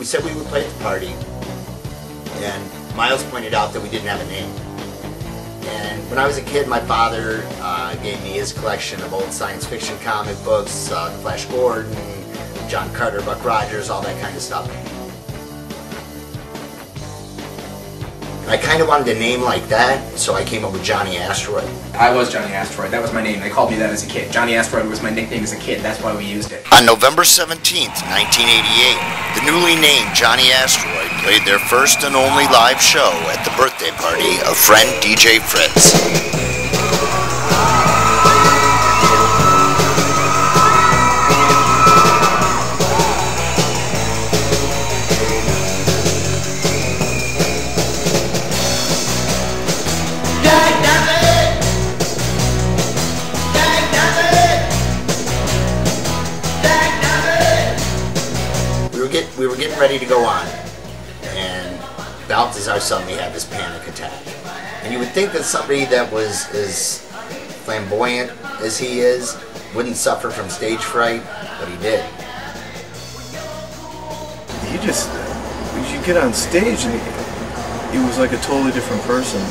said we would play at the party, and Miles pointed out that we didn't have a name. And when I was a kid, my father gave me his collection of old science fiction comic books, The Flash Gordon, John Carter, Buck Rogers, all that kind of stuff. I kind of wanted a name like that, so I came up with Johnny Asteroid. I was Johnny Asteroid. That was my name. They called me that as a kid. Johnny Asteroid was my nickname as a kid. That's why we used it. On November 17th, 1988, the newly named Johnny Asteroid played their first and only live show at the birthday party of friend DJ Fritz. We were getting ready to go on, and Balthazar suddenly had this panic attack. And you would think that somebody that was as flamboyant as he is wouldn't suffer from stage fright, but he did. You get on stage and he was like a totally different person.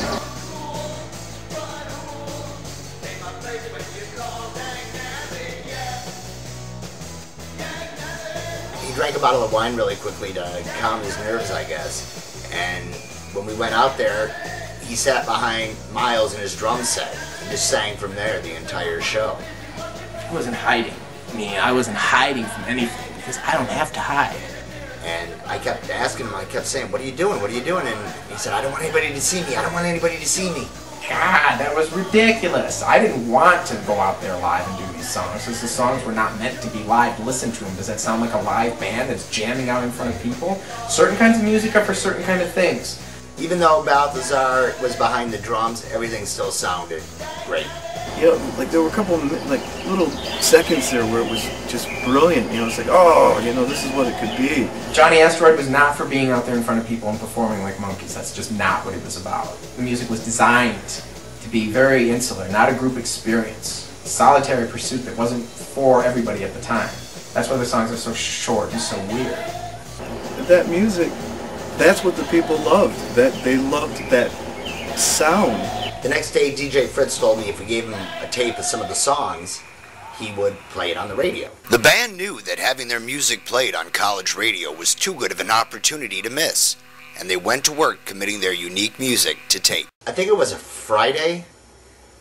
He drank a bottle of wine really quickly to calm his nerves, I guess. And when we went out there, he sat behind Miles in his drum set and just sang from there the entire show. I wasn't hiding. I wasn't hiding from anything because I don't have to hide. And I kept asking him, I kept saying, "What are you doing? What are you doing?" And he said, "I don't want anybody to see me. I don't want anybody to see me." God, that was ridiculous. I didn't want to go out there live and do these songs because the songs were not meant to be live. Listen to them. Does that sound like a live band that's jamming out in front of people? Certain kinds of music are for certain kind of things. Even though Balthazar was behind the drums, everything still sounded great. Yeah, like there were a couple like little seconds there where it was just brilliant. You know, it's like, oh, you know, this is what it could be. Johnny Asteroid was not for being out there in front of people and performing like monkeys. That's just not what it was about. The music was designed to be very insular, not a group experience. A solitary pursuit that wasn't for everybody at the time. That's why the songs are so short and so weird. That music, that's what the people loved. That they loved that sound. The next day, DJ Fritz told me if we gave him a tape of some of the songs, he would play it on the radio. The band knew that having their music played on college radio was too good of an opportunity to miss, and they went to work committing their unique music to tape. I think it was a Friday.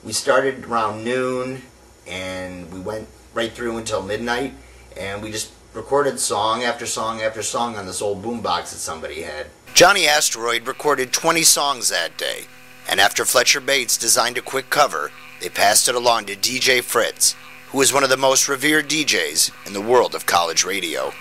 We started around noon, and we went right through until midnight, and we just recorded song after song after song on this old boombox that somebody had. Johnny Asteroid recorded 20 songs that day. And after Fletcher Bates designed a quick cover, they passed it along to DJ Fritz, who is one of the most revered DJs in the world of college radio.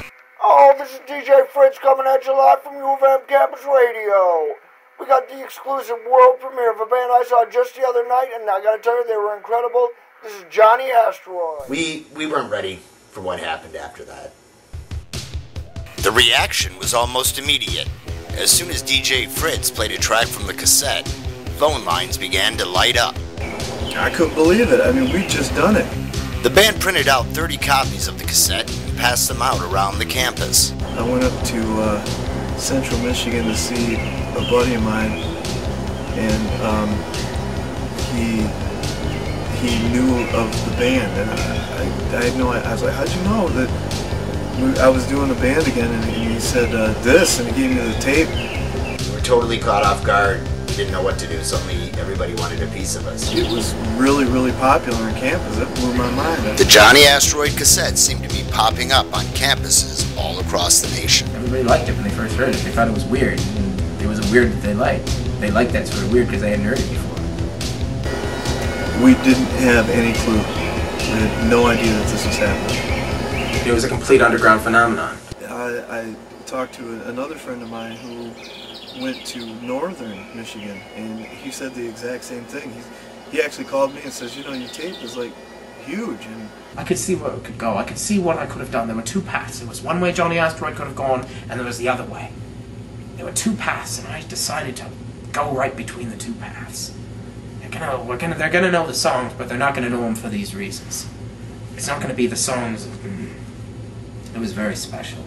Oh, this is DJ Fritz coming at you live from U of M Campus Radio. We got the exclusive world premiere of a band I saw just the other night, and I gotta tell you, they were incredible. This is Johnny Asteroid. We weren't ready for what happened after that. The reaction was almost immediate. As soon as DJ Fritz played a track from the cassette, phone lines began to light up. I couldn't believe it. I mean, we'd just done it. The band printed out 30 copies of the cassette and passed them out around the campus. I went up to Central Michigan to see a buddy of mine, and he knew of the band, and I had no idea. I was like, how'd you know that I was doing a band again? And he said this, and he gave me the tape. We were totally caught off guard. Didn't know what to do. Suddenly everybody wanted a piece of us. It was really, really popular on campus. It blew my mind. The Johnny Asteroid cassettes seemed to be popping up on campuses all across the nation. Everybody liked it when they first heard it. They thought it was weird. And it was a weird that they liked. They liked that sort of weird because they hadn't heard it before. We didn't have any clue. We had no idea that this was happening. It was a complete underground phenomenon. I talked to another friend of mine who went to northern Michigan, and he said the exact same thing. He actually called me and says, you know, your tape is like huge. And I could see where it could go. I could see what I could have done. There were two paths. There was one way Johnny Asteroid could have gone, and there was the other way. There were two paths, and I decided to go right between the two paths. They're gonna know the songs, but they're not gonna know them for these reasons. It's not gonna be the songs. It was very special.